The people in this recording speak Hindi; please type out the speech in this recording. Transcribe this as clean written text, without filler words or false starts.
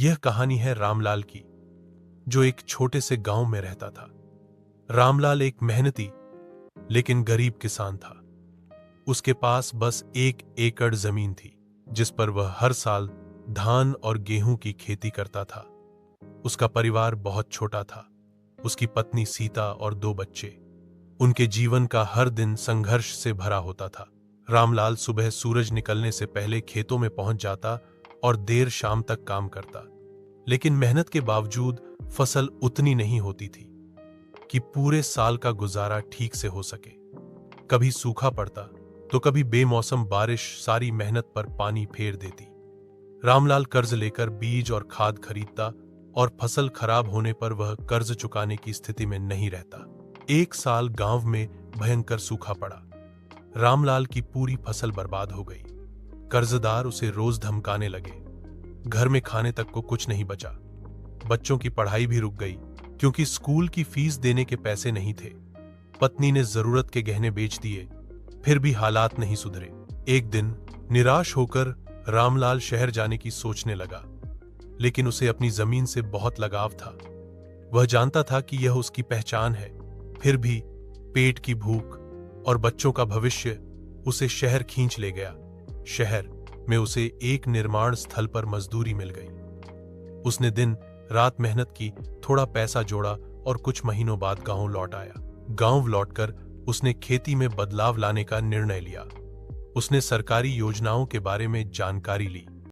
यह कहानी है रामलाल की, जो एक छोटे से गांव में रहता था। रामलाल एक मेहनती लेकिन गरीब किसान था। उसके पास बस 1 एकड़ जमीन थी, जिस पर वह हर साल धान और गेहूं की खेती करता था। उसका परिवार बहुत छोटा था। उसकी पत्नी सीता और 2 बच्चे। उनके जीवन का हर दिन संघर्ष से भरा होता था। रामलाल सुबह सूरज निकलने से पहले खेतों में पहुंच जाता और देर शाम तक काम करता। लेकिन मेहनत के बावजूद फसल उतनी नहीं होती थी कि पूरे साल का गुजारा ठीक से हो सके। कभी सूखा पड़ता तो कभी बेमौसम बारिश सारी मेहनत पर पानी फेर देती। रामलाल कर्ज लेकर बीज और खाद खरीदता और फसल खराब होने पर वह कर्ज चुकाने की स्थिति में नहीं रहता। एक साल गांव में भयंकर सूखा पड़ा। रामलाल की पूरी फसल बर्बाद हो गई। कर्जदार उसे रोज धमकाने लगे। घर में खाने तक को कुछ नहीं बचा। बच्चों की पढ़ाई भी रुक गई, क्योंकि स्कूल की फीस देने के पैसे नहीं थे। पत्नी ने जरूरत के गहने बेच दिए, फिर भी हालात नहीं सुधरे। एक दिन निराश होकर रामलाल शहर जाने की सोचने लगा, लेकिन उसे अपनी जमीन से बहुत लगाव था। वह जानता था कि यह उसकी पहचान है। फिर भी पेट की भूख और बच्चों का भविष्य उसे शहर खींच ले गया। शहर में उसे एक निर्माण स्थल पर मजदूरी मिल गई। उसने दिन रात मेहनत की, थोड़ा पैसा जोड़ा और कुछ महीनों बाद गांव लौट आया। गांव लौटकर उसने खेती में बदलाव लाने का निर्णय लिया। उसने सरकारी योजनाओं के बारे में जानकारी ली